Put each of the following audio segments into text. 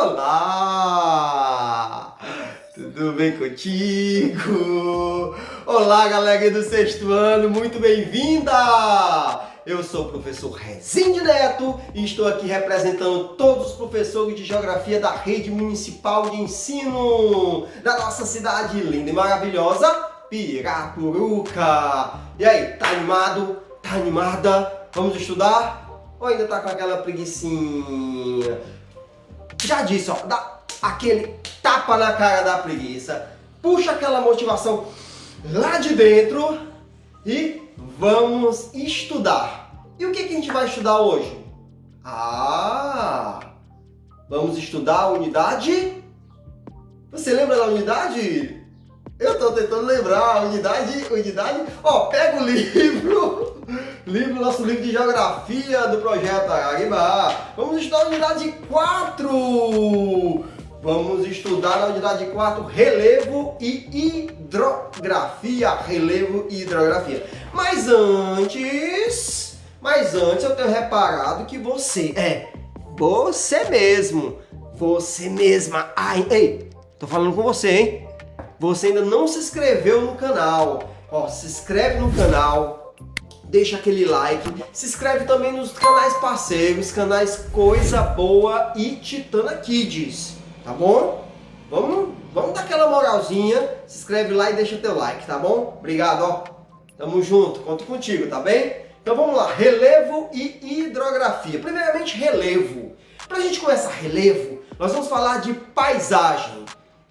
Olá! Tudo bem contigo? Olá, galera do sexto ano, muito bem-vinda! Eu sou o professor Rezende Neto e estou aqui representando todos os professores de Geografia da Rede Municipal de Ensino da nossa cidade linda e maravilhosa, Piracuruca. E aí, tá animado? Tá animada? Vamos estudar? Ou ainda tá com aquela preguicinha? Já disse, ó, dá aquele tapa na cara da preguiça, puxa aquela motivação lá de dentro e vamos estudar. E o que a gente vai estudar hoje? Vamos estudar a unidade? Você lembra da unidade? Eu tô tentando lembrar a unidade. Ó, pega o nosso livro de geografia do projeto Araribá. Vamos estudar a unidade 4. Vamos estudar na unidade 4 relevo e hidrografia. Mas antes eu tenho reparado que você mesma. Ei, tô falando com você, hein? Você ainda não se inscreveu no canal. Ó, se inscreve no canal, deixa aquele like, se inscreve também nos canais parceiros, canais Coisa Boa e Titana Kids, tá bom? Vamos dar aquela moralzinha, se inscreve lá e deixa teu like, tá bom? Obrigado, ó. Tamo junto, conto contigo, tá bem? Então vamos lá, relevo e hidrografia. Primeiramente, relevo. Pra gente começar relevo, nós vamos falar de paisagem.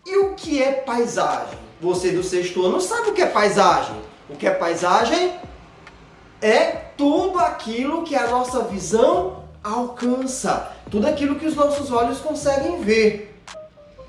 E o que é paisagem? Você do sexto ano sabe o que é paisagem? O que é paisagem? É tudo aquilo que a nossa visão alcança. Tudo aquilo que os nossos olhos conseguem ver.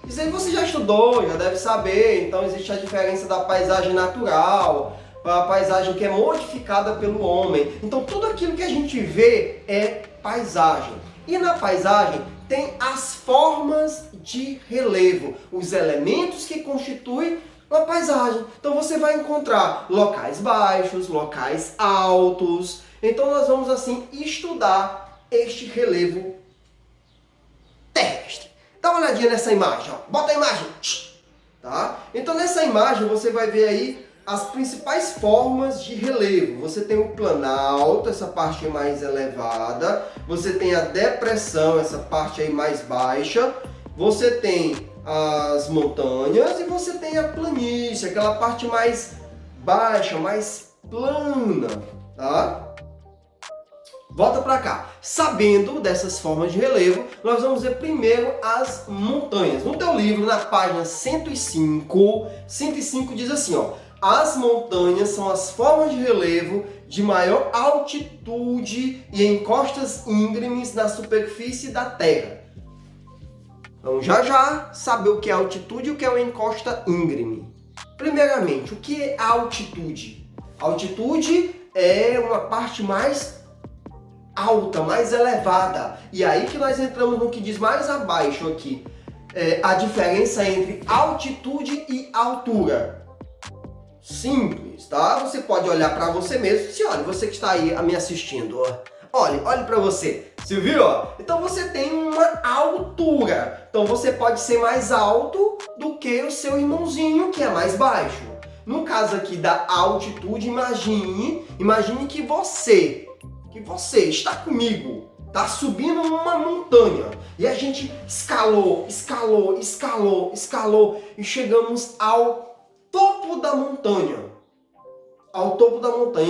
Isso aí você já estudou, já deve saber. Então existe a diferença da paisagem natural para a paisagem que é modificada pelo homem. Então tudo aquilo que a gente vê é paisagem. E na paisagem tem as formas de relevo, os elementos que constituem uma paisagem. Então você vai encontrar locais baixos, locais altos. Então nós vamos assim estudar este relevo terrestre. Dá uma olhadinha nessa imagem, ó. Bota a imagem. Tá? Então nessa imagem você vai ver aí as principais formas de relevo. Você tem o planalto, essa parte mais elevada. Você tem a depressão, essa parte aí mais baixa. Você tem as montanhas e você tem a planície, aquela parte mais baixa, mais plana, tá? Volta para cá. Sabendo dessas formas de relevo, nós vamos ver primeiro as montanhas. No teu livro, na página 105 diz assim, ó: as montanhas são as formas de relevo de maior altitude e em costas íngremes na superfície da Terra. Vamos já saber o que é altitude e o que é uma encosta íngreme. Primeiramente, o que é altitude? Altitude é uma parte mais alta, mais elevada. E aí que nós entramos no que diz mais abaixo aqui. A diferença entre altitude e altura. Simples, tá? Você pode olhar para você mesmo. Se olha, você que está aí me assistindo, ó. Olhe para você. Você viu? Então você tem uma altura. Então você pode ser mais alto do que o seu irmãozinho, que é mais baixo. No caso aqui da altitude, imagine que você está comigo, está subindo uma montanha. E a gente escalou e chegamos ao topo da montanha.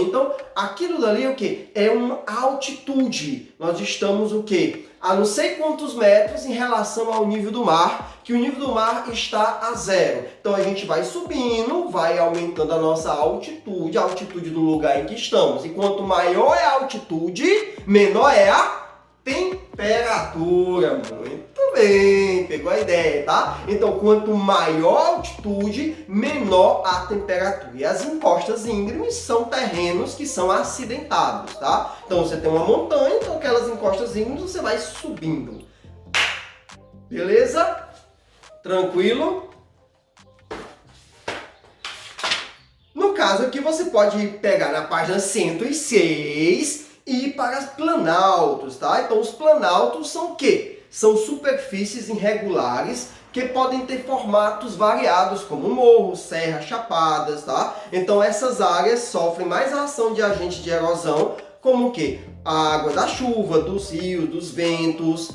Então, aquilo dali é o quê? É uma altitude. Nós estamos o quê? A não sei quantos metros em relação ao nível do mar, que o nível do mar está a 0. Então a gente vai subindo, vai aumentando a nossa altitude, a altitude do lugar em que estamos. E quanto maior é a altitude, menor é a temperatura. Muito bem, pegou a ideia, tá? Então, quanto maior a altitude, menor a temperatura. E as encostas íngremes são terrenos que são acidentados, tá? Então, você tem uma montanha, então aquelas encostas íngremes você vai subindo. Beleza? Tranquilo? No caso aqui, você pode pegar na página 106 e para planaltos, tá? Então os planaltos são o quê? São superfícies irregulares que podem ter formatos variados, como morros, serras, chapadas, tá? Então essas áreas sofrem mais a ação de agentes de erosão, como o quê? A água da chuva, dos rios, dos ventos,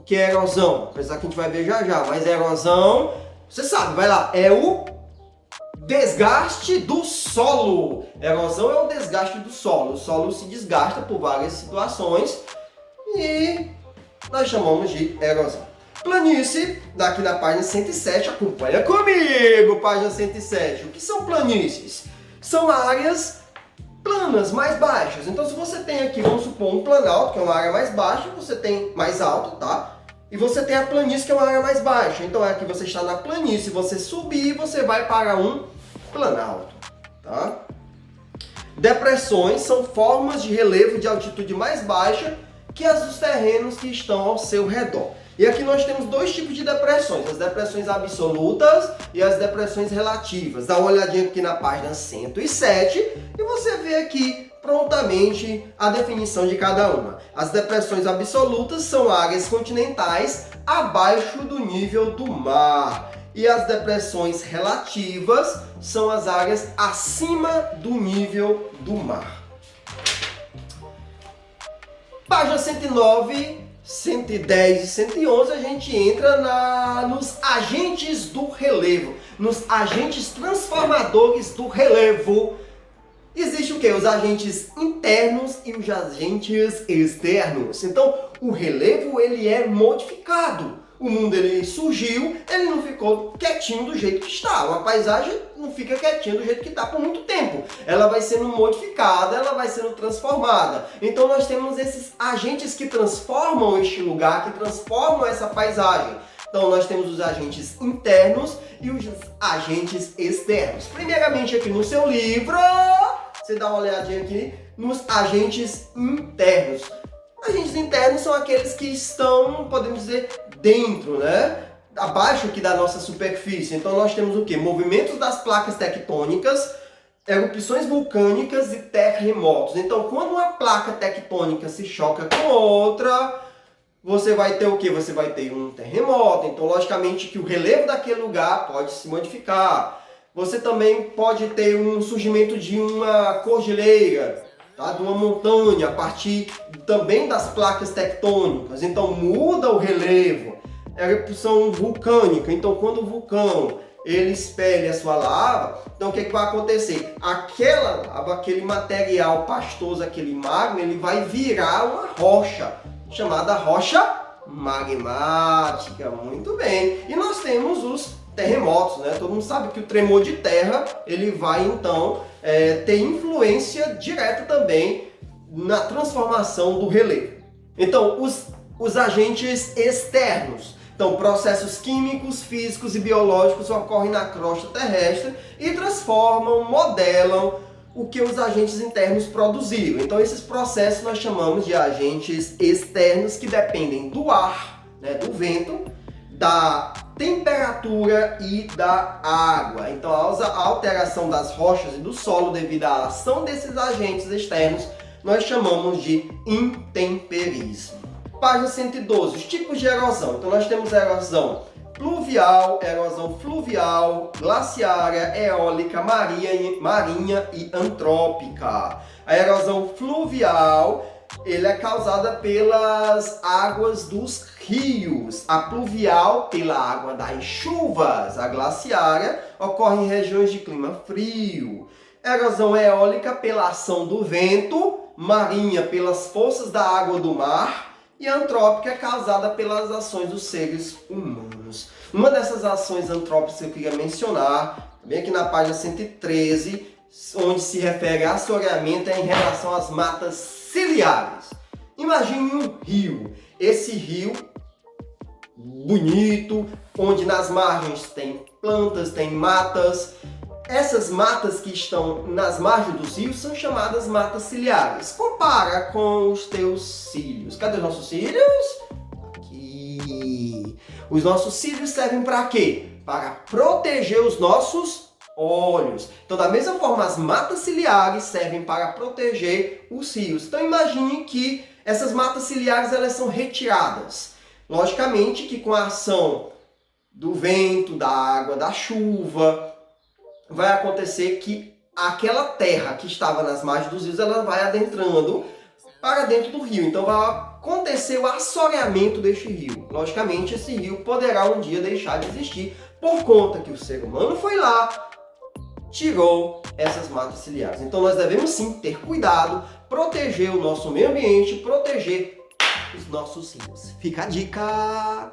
que é erosão, apesar que a gente vai ver já já, mas erosão, você sabe, vai lá, é o desgaste do solo. Erosão é o desgaste do solo. O solo se desgasta por várias situações e nós chamamos de erosão. Planície, daqui na página 107, acompanha comigo, página 107. O que são planícies? São áreas planas, mais baixas. Então se você tem aqui, vamos supor, um planalto, que é uma área mais baixa, você tem mais alto, tá? E você tem a planície, que é uma área mais baixa. Então aqui você está na planície, você subir, você vai para um planalto, tá? Depressões são formas de relevo de altitude mais baixa que as dos terrenos que estão ao seu redor. E aqui nós temos dois tipos de depressões, as depressões absolutas e as depressões relativas. Dá uma olhadinha aqui na página 107 e você vê aqui prontamente a definição de cada uma. As depressões absolutas são áreas continentais abaixo do nível do mar. E as depressões relativas são as áreas acima do nível do mar. Página 109, 110 e 111 a gente entra nos agentes do relevo, nos agentes transformadores do relevo. Existe o quê? Os agentes internos e os agentes externos. Então, o relevo ele é modificado. O mundo ele surgiu, ele não ficou quietinho do jeito que está. Uma paisagem não fica quietinha do jeito que está por muito tempo. Ela vai sendo modificada, ela vai sendo transformada. Então nós temos esses agentes que transformam este lugar, que transformam essa paisagem. Então nós temos os agentes internos e os agentes externos. Primeiramente aqui no seu livro, você dá uma olhadinha aqui nos agentes internos. Agentes internos são aqueles que estão, podemos dizer, dentro, né? Abaixo aqui da nossa superfície. Então nós temos o quê? Movimentos das placas tectônicas, erupções vulcânicas e terremotos. Então quando uma placa tectônica se choca com outra, você vai ter o quê? Você vai ter um terremoto. Então logicamente que o relevo daquele lugar pode se modificar. Você também pode ter um surgimento de uma cordilheira, tá? De uma montanha, a partir também das placas tectônicas. Então muda o relevo. É a erupção vulcânica. Então quando o vulcão ele expele a sua lava, então o que vai acontecer? Aquela lava, aquele material pastoso, aquele magma, ele vai virar uma rocha, chamada rocha magmática. Muito bem. E nós temos os terremotos, né? Todo mundo sabe que o tremor de terra ele vai então ter influência direta também na transformação do relevo. Então os agentes externos, então processos químicos, físicos e biológicos ocorrem na crosta terrestre e transformam, modelam o que os agentes internos produziram. Então esses processos nós chamamos de agentes externos que dependem do ar, né, do vento, da temperatura e da água. Então a alteração das rochas e do solo devido à ação desses agentes externos nós chamamos de intemperismo. Página 112, os tipos de erosão. Então nós temos a erosão pluvial, erosão fluvial, glaciária, eólica, marinha e antrópica. A erosão fluvial ele é causada pelas águas dos rios, a pluvial pela água das chuvas, a glaciária ocorre em regiões de clima frio. A erosão eólica pela ação do vento, marinha pelas forças da água do mar e a antrópica é causada pelas ações dos seres humanos. Uma dessas ações antrópicas que eu queria mencionar, bem aqui na página 113, onde se refere a assoreamento é em relação às matas ciliares. Imagine um rio. Esse rio bonito, onde nas margens tem plantas, tem matas. Essas matas que estão nas margens dos rios são chamadas matas ciliares. Compara com os teus cílios. Cadê os nossos cílios? Aqui. Os nossos cílios servem para quê? Para proteger os nossos olhos. Então, da mesma forma, as matas ciliares servem para proteger os rios. Então, imagine que essas matas ciliares elas são retiradas. Logicamente que com a ação do vento, da água, da chuva, vai acontecer que aquela terra que estava nas margens dos rios, ela vai adentrando para dentro do rio. Então vai acontecer o assoreamento deste rio. Logicamente, esse rio poderá um dia deixar de existir por conta que o ser humano foi lá, tirou essas matas ciliares. Então nós devemos sim ter cuidado, proteger o nosso meio ambiente, proteger os nossos rios. Fica a dica!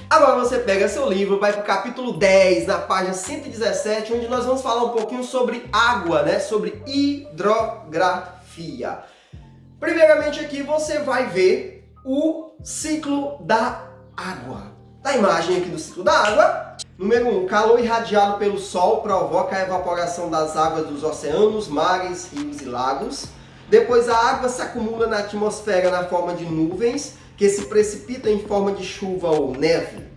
Agora você pega seu livro, vai para o capítulo 10, na página 117, onde nós vamos falar um pouquinho sobre água, né? Sobre hidrografia. Primeiramente aqui você vai ver o ciclo da água. A imagem aqui do ciclo da água. Número 1. Calor irradiado pelo Sol provoca a evaporação das águas dos oceanos, mares, rios e lagos. Depois a água se acumula na atmosfera na forma de nuvens, que se precipitam em forma de chuva ou neve.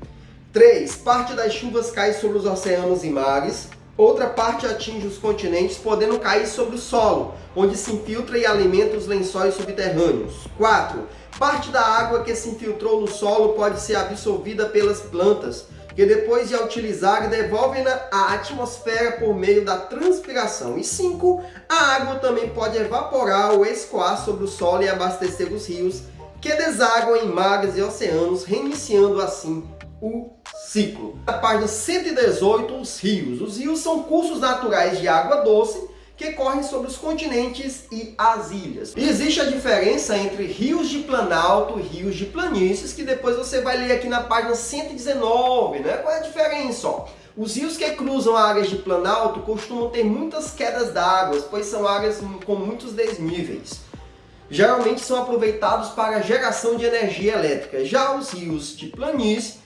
3. Parte das chuvas cai sobre os oceanos e mares. Outra parte atinge os continentes, podendo cair sobre o solo, onde se infiltra e alimenta os lençóis subterrâneos. 4. Parte da água que se infiltrou no solo pode ser absorvida pelas plantas, que depois de a utilizar devolvem-na à atmosfera por meio da transpiração. E 5. A água também pode evaporar ou escoar sobre o solo e abastecer os rios, que desaguam em mares e oceanos, reiniciando assim o ciclo. Na página 118, os rios. Os rios são cursos naturais de água doce que correm sobre os continentes e as ilhas. E existe a diferença entre rios de planalto e rios de planícies, que depois você vai ler aqui na página 119, né? Qual é a diferença? Ó? Os rios que cruzam áreas de planalto costumam ter muitas quedas d'água, pois são áreas com muitos desníveis. Geralmente são aproveitados para a geração de energia elétrica. Já os rios de planície,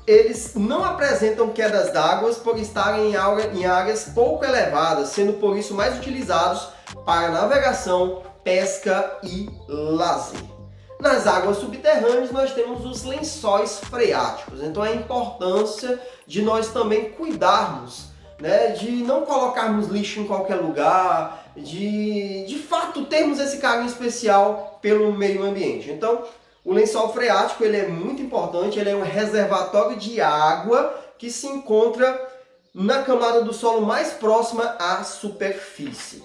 eles não apresentam quedas d'água por estarem em áreas pouco elevadas, sendo por isso mais utilizados para navegação, pesca e lazer. Nas águas subterrâneas nós temos os lençóis freáticos, então a importância de nós também cuidarmos, né, de não colocarmos lixo em qualquer lugar, de fato termos esse carinho especial pelo meio ambiente. Então, o lençol freático ele é muito importante, ele é um reservatório de água que se encontra na camada do solo mais próxima à superfície.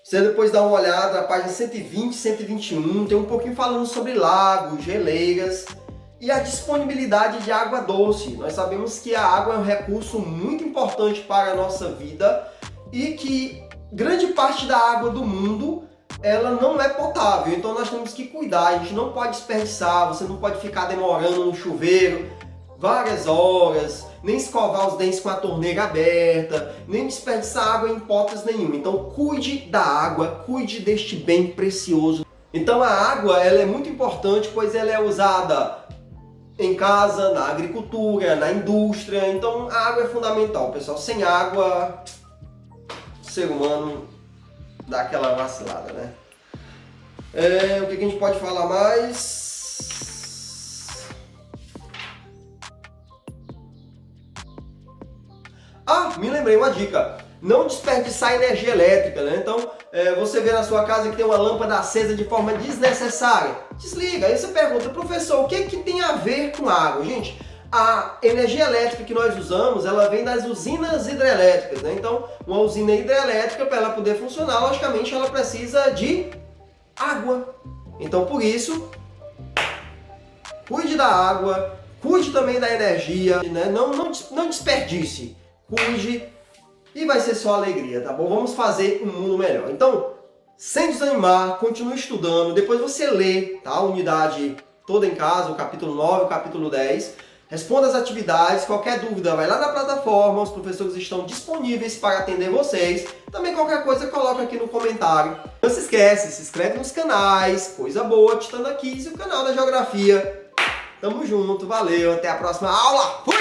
Você depois dá uma olhada na página 120, 121, tem um pouquinho falando sobre lagos, geleiras e a disponibilidade de água doce. Nós sabemos que a água é um recurso muito importante para a nossa vida e que grande parte da água do mundo ela não é potável, então nós temos que cuidar, a gente não pode desperdiçar, você não pode ficar demorando no chuveiro várias horas, nem escovar os dentes com a torneira aberta, nem desperdiçar água em hipótese nenhuma. Então cuide da água, cuide deste bem precioso. Então a água ela é muito importante, pois ela é usada em casa, na agricultura, na indústria, então a água é fundamental, pessoal. Sem água, o ser humano dá aquela vacilada, né? O que a gente pode falar mais? Me lembrei uma dica. Não desperdiçar energia elétrica, né? Então, você vê na sua casa que tem uma lâmpada acesa de forma desnecessária. Desliga. Aí você pergunta, professor, o que tem a ver com água? Gente, a energia elétrica que nós usamos, ela vem das usinas hidrelétricas, né? Então, uma usina hidrelétrica, para ela poder funcionar, logicamente, ela precisa de água. Então, por isso, cuide da água, cuide também da energia, né? Não desperdice, cuide e vai ser só alegria, tá bom? Vamos fazer um mundo melhor. Então, sem desanimar, continue estudando, depois você lê, tá? A unidade toda em casa, o capítulo 9, o capítulo 10. Responda as atividades, qualquer dúvida vai lá na plataforma, os professores estão disponíveis para atender vocês. Também qualquer coisa coloca aqui no comentário. Não se esquece, se inscreve nos canais, coisa boa, Titanda Kids e o canal da Geografia. Tamo junto, valeu, até a próxima aula, fui!